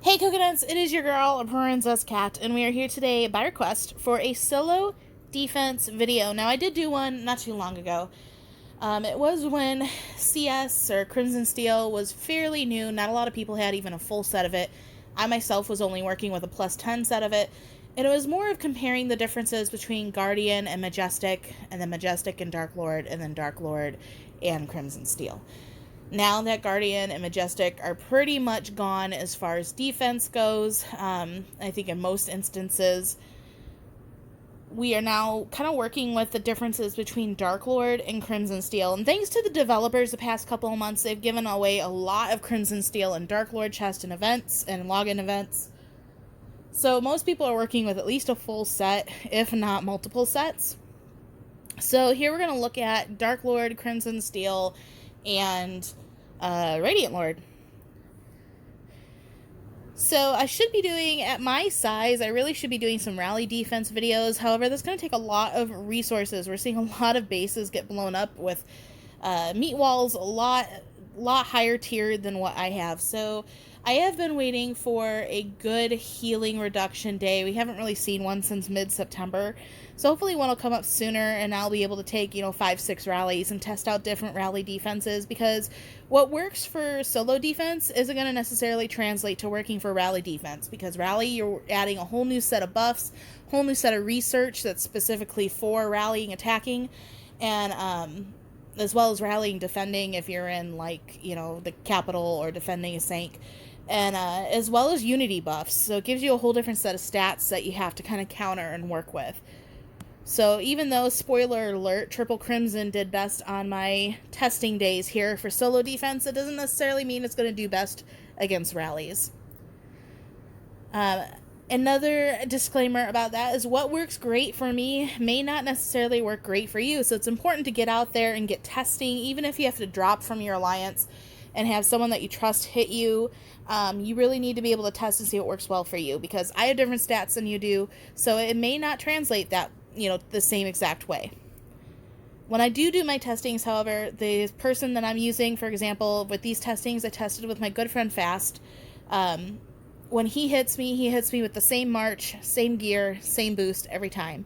Hey Coconuts, it is your girl, Princess Cat, and we are here today by request for a solo defense video. Now, I did do one not too long ago. It was when CS, or Crimson Steel, was fairly new. Not a lot of people had even a full set of it. I myself was only working with a plus 10 set of it. And it was more of comparing the differences between Guardian and Majestic, and then Majestic and Dark Lord, and then Dark Lord and Crimson Steel. Now that Guardian and Majestic are pretty much gone as far as defense goes, I think in most instances, we are now kind of working with the differences between Dark Lord and Crimson Steel. And thanks to the developers the past couple of months, they've given away a lot of Crimson Steel and Dark Lord chest and events and login events. So most people are working with at least a full set, if not multiple sets. So here we're going to look at Dark Lord, Crimson Steel, and Radiant Lord. So I should be doing, at my size, I really should be doing some rally defense videos. However, that's going to take a lot of resources. We're seeing a lot of bases get blown up with meat walls a lot higher tiered than what I have. So I have been waiting for a good healing reduction day. We haven't really seen one since mid-September. So hopefully one will come up sooner and I'll be able to take, 5-6 rallies and test out different rally defenses, because what works for solo defense isn't going to necessarily translate to working for rally defense, because rally, you're adding a whole new set of buffs, whole new set of research that's specifically for rallying, attacking, and as well as rallying, defending if you're in, the capital, or defending a Sank, and as well as unity buffs. So it gives you a whole different set of stats that you have to kind of counter and work with. So even though, spoiler alert, Triple Crimson did best on my testing days here for solo defense, it doesn't necessarily mean it's going to do best against rallies. Another disclaimer about that is what works great for me may not necessarily work great for you. So it's important to get out there and get testing, even if you have to drop from your alliance and have someone that you trust hit you. You really need to be able to test and see what works well for you, because I have different stats than you do, so it may not translate that, the same exact way. When I do my testings, however, the person that I'm using, for example, with these testings, I tested with my good friend Fast. When he hits me with the same march, same gear, same boost every time.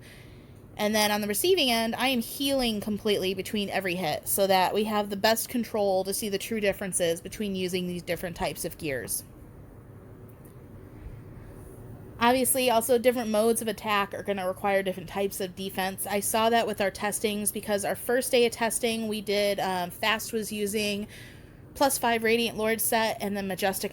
And then on the receiving end, I am healing completely between every hit, so that we have the best control to see the true differences between using these different types of gears. Obviously, also different modes of attack are going to require different types of defense. I saw that with our testings, because our first day of testing, we did, Fast was using +5 Radiant Lord set and then Majestic,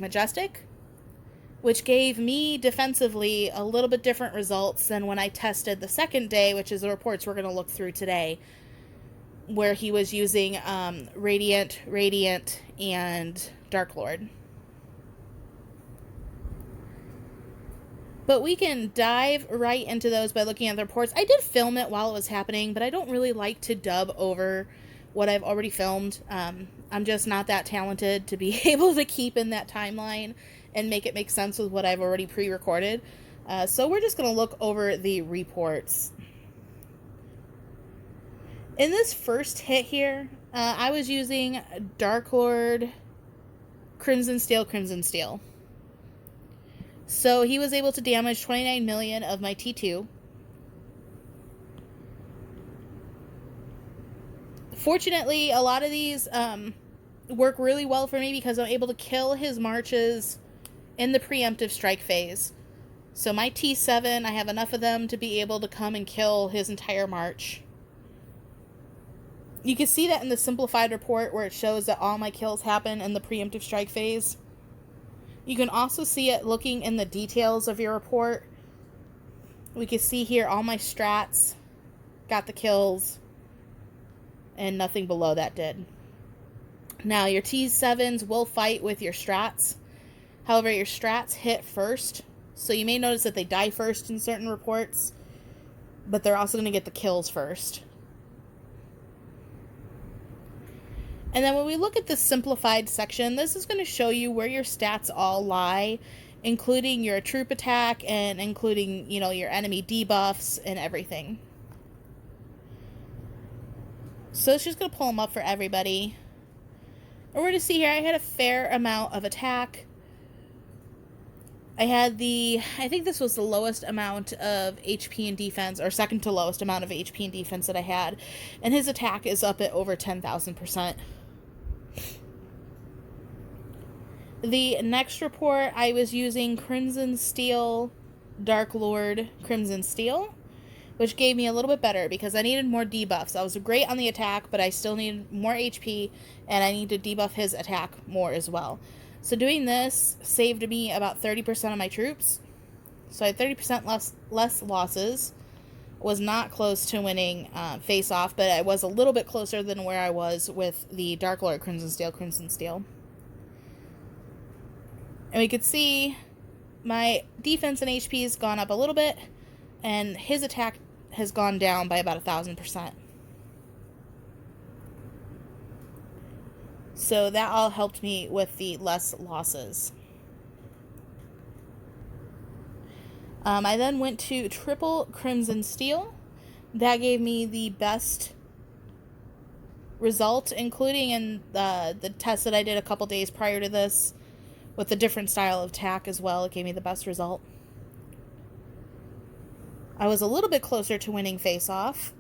which gave me defensively a little bit different results than when I tested the second day, which is the reports we're going to look through today, where he was using Radiant, and Dark Lord. But we can dive right into those by looking at the reports. I did film it while it was happening, but I don't really like to dub over what I've already filmed. I'm just not that talented to be able to keep in that timeline and make it make sense with what I've already pre-recorded. So we're just going to look over the reports. In this first hit here, I was using Dark Lord, Crimson Steel. So he was able to damage 29 million of my T2. Fortunately, a lot of these work really well for me, because I'm able to kill his marches in the preemptive strike phase. So my T7, I have enough of them to be able to come and kill his entire march. You can see that in the simplified report, where it shows that all my kills happen in the preemptive strike phase. You can also see it looking in the details of your report. We can see here all my strats got the kills, and nothing below that did. Now, your T7s will fight with your strats. However, your strats hit first, so you may notice that they die first in certain reports, but they're also going to get the kills first. And then when we look at the simplified section, this is going to show you where your stats all lie, including your troop attack and including, your enemy debuffs and everything. So it's just going to pull them up for everybody. And we're going to see here, I had a fair amount of attack. I had I think this was the lowest amount of HP and defense, or second to lowest amount of HP and defense that I had. And his attack is up at over 10,000%. The next report, I was using Crimson Steel, Dark Lord, Crimson Steel, which gave me a little bit better because I needed more debuffs. I was great on the attack, but I still needed more HP, and I need to debuff his attack more as well. So doing this saved me about 30% of my troops. So I had 30% less losses. Was not close to winning face-off, but I was a little bit closer than where I was with the Dark Lord Crimson Steel, Crimson Steel. And we could see my defense and HP has gone up a little bit, and his attack has gone down by about 1,000%. So that all helped me with the less losses. I then went to triple Crimson Steel. That gave me the best result, including in the test that I did a couple days prior to this with a different style of attack as well. It gave me the best result. I was a little bit closer to winning face-off.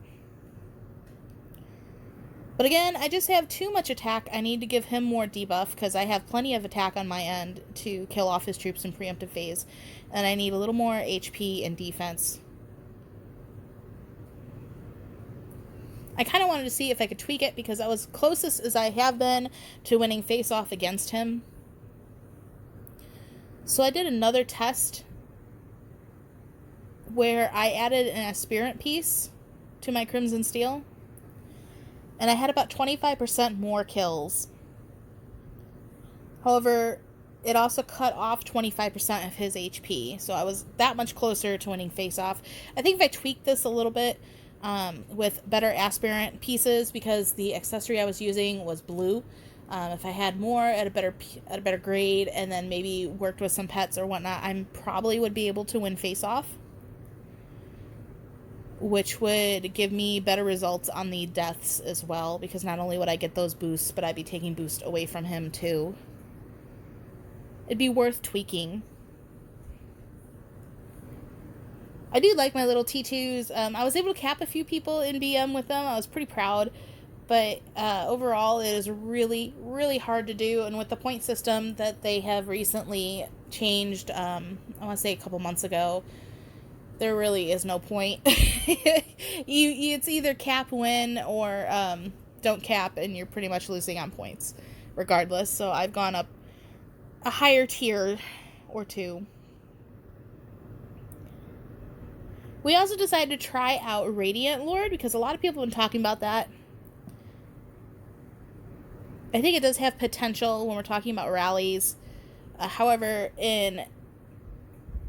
But again, I just have too much attack. I need to give him more debuff because I have plenty of attack on my end to kill off his troops in preemptive phase. And I need a little more HP and defense. I kind of wanted to see if I could tweak it because I was closest as I have been to winning face-off against him. So I did another test where I added an aspirant piece to my Crimson Steel. And I had about 25% more kills. However, it also cut off 25% of his HP. So I was that much closer to winning face-off. I think if I tweaked this a little bit with better aspirant pieces, because the accessory I was using was blue. If I had more at a better grade, and then maybe worked with some pets or whatnot, I probably would be able to win face-off, which would give me better results on the deaths as well, because not only would I get those boosts, but I'd be taking boost away from him too. It'd be worth tweaking. I do like my little T2s. I was able to cap a few people in BM with them. I was pretty proud. But overall, it is really, really hard to do. And with the point system that they have recently changed, I want to say a couple months ago, there really is no point. It's either cap win or don't cap, and you're pretty much losing on points regardless. So I've gone up a higher tier or two. We also decided to try out Radiant Lord because a lot of people have been talking about that. I think it does have potential when we're talking about rallies. However, in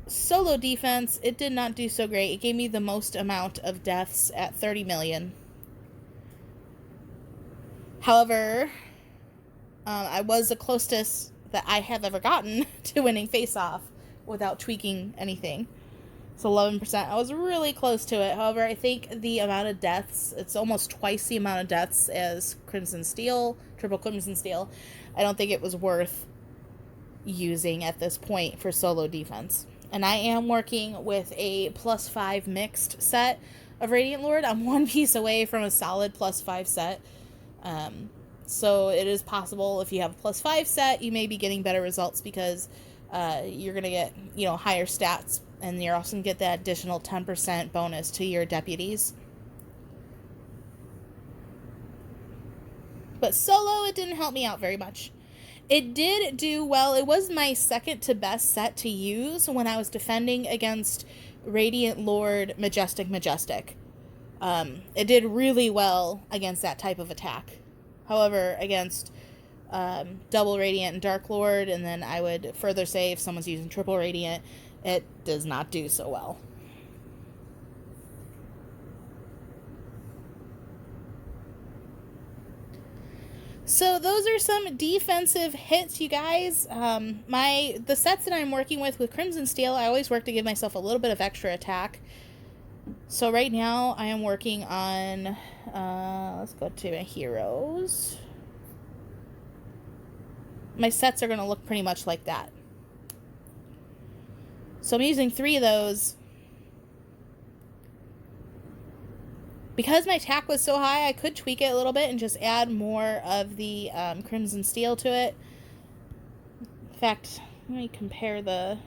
solo defense, it did not do so great. It gave me the most amount of deaths at 30 million. However, I was the closest that I have ever gotten to winning face-off without tweaking anything. So 11%. I was really close to it. However, I think the amount of deaths, it's almost twice the amount of deaths as Crimson Steel, triple Crimson Steel. I don't think it was worth using at this point for solo defense. And I am working with a +5 mixed set of Radiant Lord. I'm one piece away from a solid +5 set. So it is possible if you have a +5 set, you may be getting better results because you're going to get, higher stats. And you're also going to get that additional 10% bonus to your deputies. But solo, it didn't help me out very much. It did do well. It was my second to best set to use when I was defending against Radiant Lord Majestic. It did really well against that type of attack. However, against double Radiant and Dark Lord, and then I would further say if someone's using triple Radiant, it does not do so well. So those are some defensive hits, you guys. The sets that I'm working with Crimson Steel, I always work to give myself a little bit of extra attack. So right now I am working on, let's go to my heroes. My sets are going to look pretty much like that. So I'm using 3 of those. Because my tack was so high, I could tweak it a little bit and just add more of the crimson steel to it. In fact, let me compare the...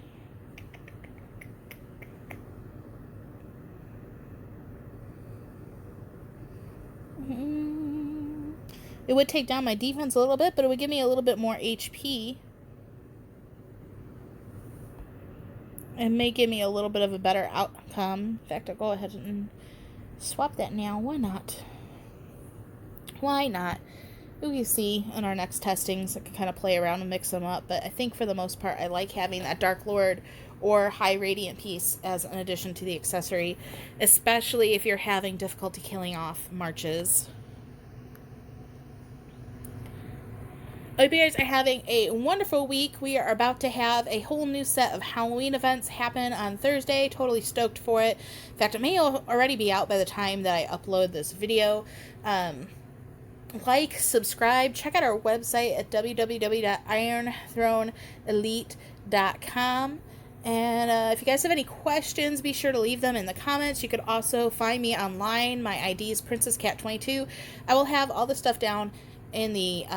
It would take down my defense a little bit, but it would give me a little bit more HP. It may give me a little bit of a better outcome. In fact, I'll go ahead and swap that now. Why not? Why not? You see in our next testings, I can kind of play around and mix them up, but I think for the most part, I like having that Dark Lord or High Radiant piece as an addition to the accessory, especially if you're having difficulty killing off marches. I hope you guys are having a wonderful week. We are about to have a whole new set of Halloween events happen on Thursday. Totally stoked for it. In fact, it may already be out by the time that I upload this video. Like, subscribe, check out our website at www.ironthroneelite.com. And if you guys have any questions, be sure to leave them in the comments. You could also find me online. My ID is PrincessCat22. I will have all the stuff down in the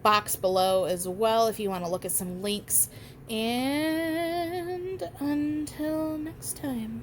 box below as well if you want to look at some links. And until next time.